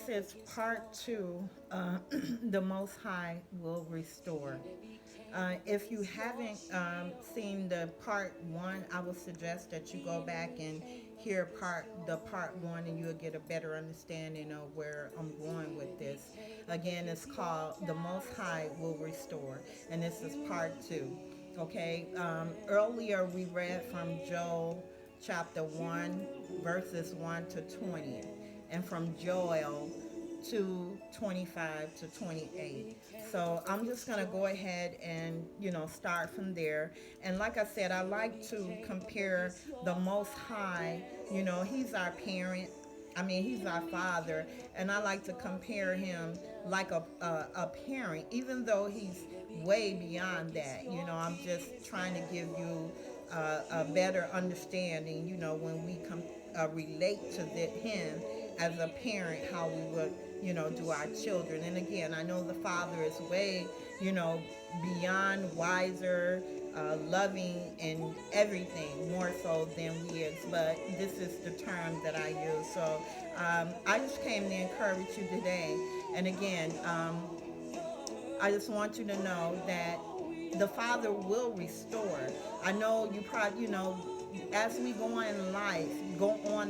this is part two. The Most High will restore. If you haven't seen the part one, I would suggest that you go back and hear part one, and you'll get a better understanding of where I'm going with this. Again, it's called "The Most High Will Restore," and this is part two. Okay. Earlier we read from Joel chapter 1, verses 1 to 20, and from Joel 2, 25 to 28. So I'm just going to go ahead and, start from there. And like I said, I like to compare the Most High. He's our parent. I mean, he's our father, and I like to compare him like a parent, even though he's way beyond that. I'm just trying to give you a better understanding, when we relate to him as a parent, how we would, do our children. And again, I know the father is way, you know, beyond wiser, loving, and everything more so than we is. But this is the term that I use. So I just came to encourage you today. And again, I just want you to know that the Father will restore. I know you probably, as we go on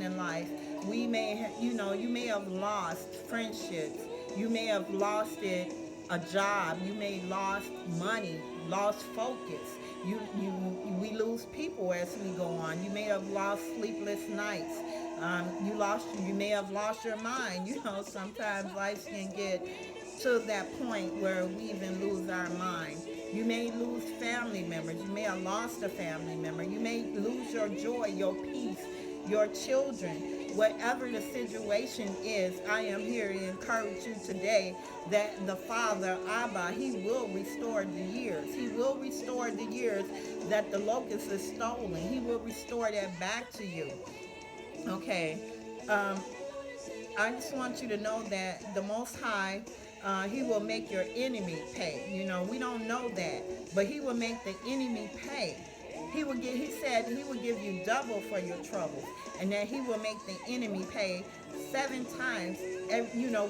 in life, we may, you may have lost friendships. You may have lost a job. You may lost money, lost focus. We lose people as we go on. You may have lost sleepless nights. You may have lost your mind. Sometimes life can get to that point where we even lose our mind. You may lose family members. You may have lost a family member. You may lose your joy, your peace, your children. Whatever the situation is, I am here to encourage you today that the Father, Abba, He will restore the years. He will restore the years that the locust is stolen. He will restore that back to you. Okay. I just want you to know that the Most High, He will make your enemy pay. We don't know that, but He will make the enemy pay. He said He will give you double for your troubles, and that He will make the enemy pay 7 times,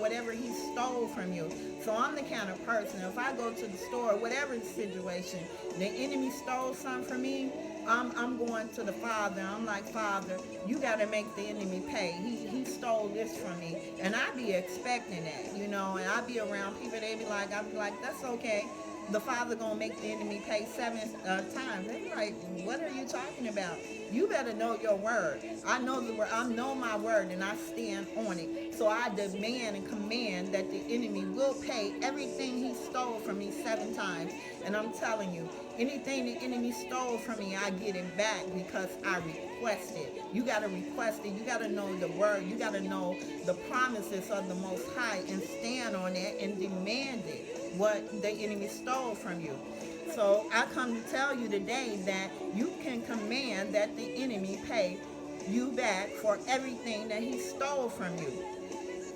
whatever he stole from you. So I'm the kind of person, if I go to the store, whatever the situation, the enemy stole something from me, I'm going to the Father. I'm like, Father, you got to make the enemy pay. He stole this from me. And I be expecting that, and I be around people, I be like, that's okay. The Father gonna make the enemy pay 7 times. They be like, what are you talking about? You better know your word. I know the word. I know my word, and I stand on it. So I demand and command that the enemy will pay everything he stole from me 7 times. And I'm telling you, anything the enemy stole from me, I get it back because I requested. You gotta request it. You gotta know the word. You gotta know the promises of the Most High and stand on it and demand it. What the enemy stole from you. So I come to tell you today that you can command that the enemy pay you back for everything that he stole from you.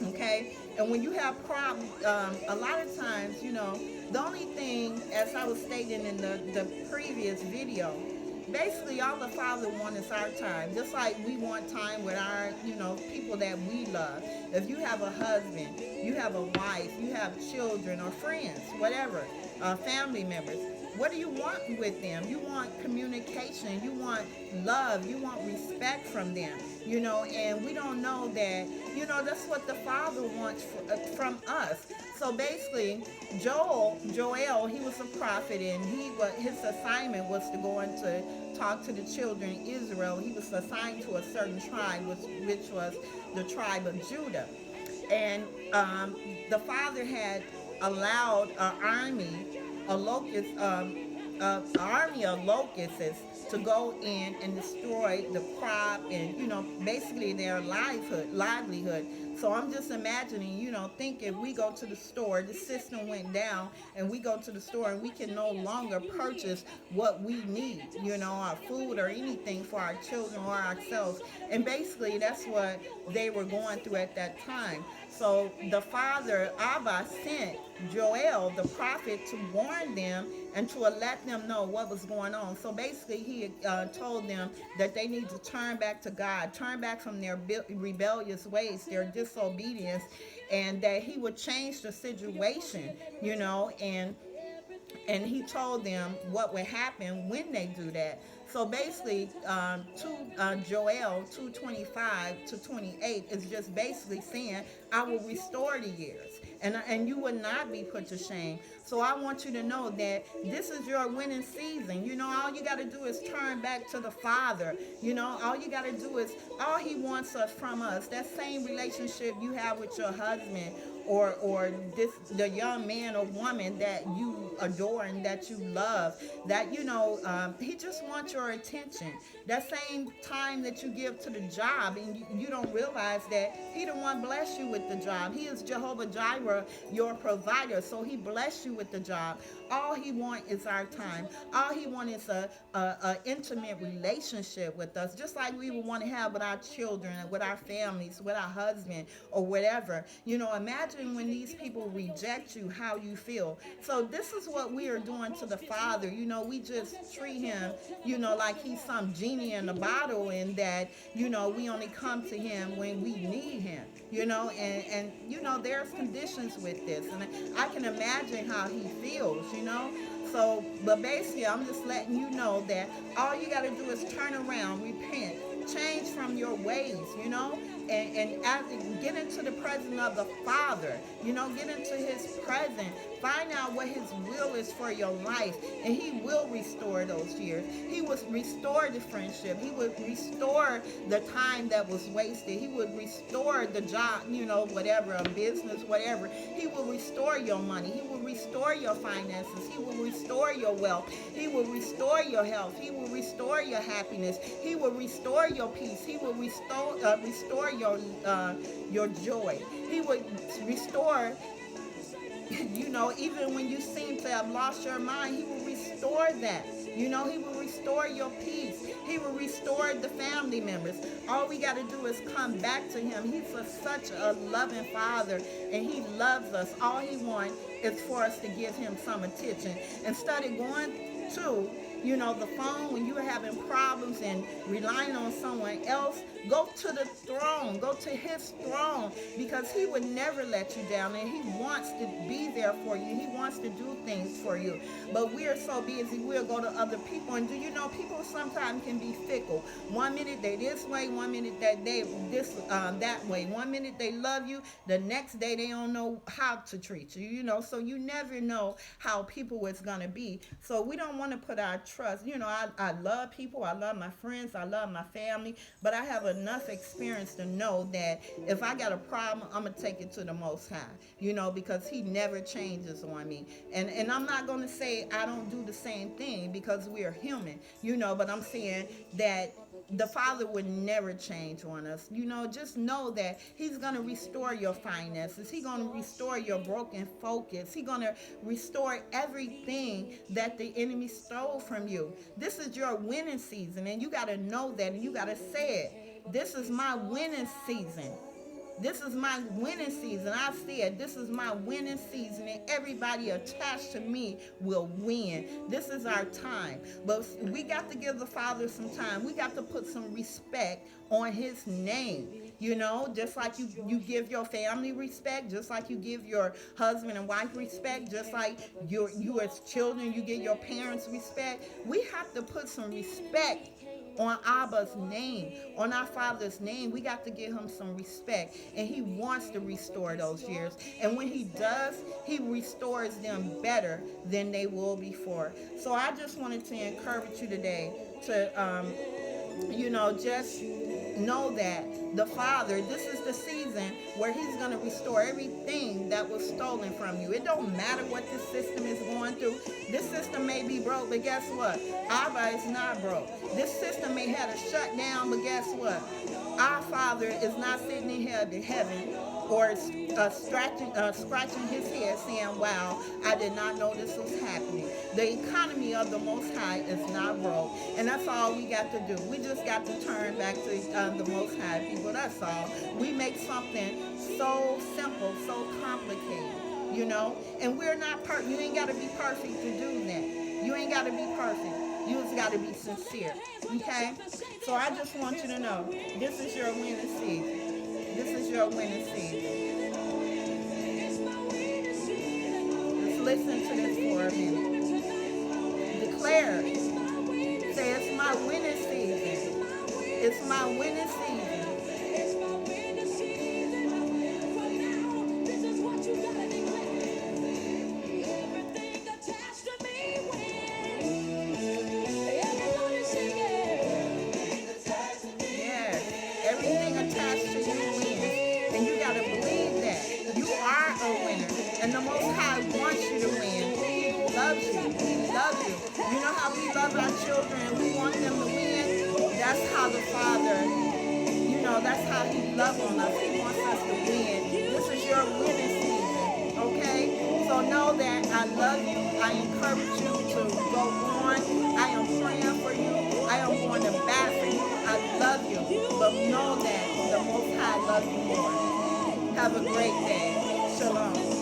Okay? And when you have problems, a lot of times, the only thing, as I was stating in the previous video, basically all the Father wants is our time. Just like we want time with our, people that we love. If you have a husband, you have a wife, you have children or friends, whatever, family members, what do you want with them? You want communication, you want love, you want respect from them, and we don't know that, that's what the Father wants from us. So basically, Joel, he was a prophet, and his assignment was to go and to talk to the children of Israel. He was assigned to a certain tribe, which was the tribe of Judah. And the Father had allowed an army of locusts to go in and destroy the crop and, basically their livelihood. So I'm just imagining, think if we go to the store, the system went down, and we go to the store and we can no longer purchase what we need, our food or anything for our children or ourselves. And basically that's what they were going through at that time. So the father, Abba, sent Joel, the prophet, to warn them and to let them know what was going on. So basically, he told them that they need to turn back to God, turn back from their rebellious ways, their disobedience, and that he would change the situation, and he told them what would happen when they do that. So basically, Joel 2:25-28 is just basically saying, "I will restore the years, and you will not be put to shame." So I want you to know that this is your winning season. All you got to do is turn back to the Father. All you got to do is, all He wants us from us, that same relationship you have with your husband, or the young man or woman that you adore and that you love, that he just wants your attention. That same time that you give to the job, and you don't realize that he the one bless you with the job. He is Jehovah Jireh, your provider, so he bless you with the job. All he wants is our time. All he wants is a intimate relationship with us, just like we would want to have with our children, with our families, with our husband, or whatever. Imagine when these people reject you, how you feel. So this is what we are doing to the Father. We just treat him, like he's some genie in a bottle, and that, we only come to him when we need him, and there's conditions with this. And I can imagine how he feels. So, but basically, I'm just letting you know that all you got to do is turn around, repent, change from your ways, and as get into the presence of the Father, get into his presence, find out what his will is for your life, and he will restore those years. He will restore the friendship. He would restore the time that was wasted. He would restore the job, whatever, a business, whatever. He will restore your money. He will restore your finances. He will restore your wealth. He will restore your health. He will restore your happiness. He will restore your peace. He will restore your joy. He would restore, even when you seem to have lost your mind, he will restore that. He will restore your peace. He will restore the family members. All we got to do is come back to him. He's such a loving Father, and he loves us. All he wants is for us to give him some attention. Instead of going to the phone when you're having problems and relying on someone else, go to the throne. Go to his throne, because he would never let you down, and he wants to be there for you. He wants to do things for you. But we are so busy, we'll go to other people, and people sometimes can be fickle. One minute they this way, one minute that way. One minute they love you, the next day they don't know how to treat you. So you never know how people is gonna be. So we don't want to put our trust. I love people. I love my friends. I love my family. But I have enough experience to know that if I got a problem, I'm going to take it to the Most High, because he never changes on me. And I'm not going to say I don't do the same thing, because we are human, but I'm saying that the Father would never change on us. Just know that he's going to restore your finances. He's going to restore your broken focus. He's going to restore everything that the enemy stole from you. This is your winning season, and you got to know that, and you got to say it. This is my winning season. This is my winning season. I said, this is my winning season, and everybody attached to me will win. This is our time. But we got to give the Father some time. We got to put some respect on his name. Just like you give your family respect, just like you give your husband and wife respect, just like you as children, you give your parents respect. We have to put some respect on Abba's name, on our Father's name. We got to give him some respect, and he wants to restore those years. And when he does, he restores them better than they will before. So I just wanted to encourage you today to just know that the Father, this is the season where he's going to restore everything that was stolen from you. It don't matter what this system is going through. This system may be broke, but guess what? Abba is not broke. This system may have a shutdown, but guess what? Our Father is not sitting in heaven or scratching his head saying, wow, I did not know this was happening. The economy of the Most High is not broke, and that's all we got to do. We just got to turn back to the Most High be with us all. We make something so simple, so complicated, you know. And we're not perfect. You ain't got to be perfect to do that. You ain't got to be perfect. You just got to be sincere, okay? So I just want you to know, this is your winning season. This is your winning season. Just listen to this for a minute. Declare it. Say, it's my winning season. It's my winning season. Yes, everything attached to you wins. And you got to believe that. You are a winner. And the Most High wants you to win. He loves you. He loves you. You know how we love our children and we want them to win? That's how the Father, that's how He loves on us. He wants us to win. This is your winning season, okay? So know that I love you. I encourage you to go on. I am praying for you. I am going to bat for you. I love you. But know that the Most High loves you more. Have a great day. Shalom.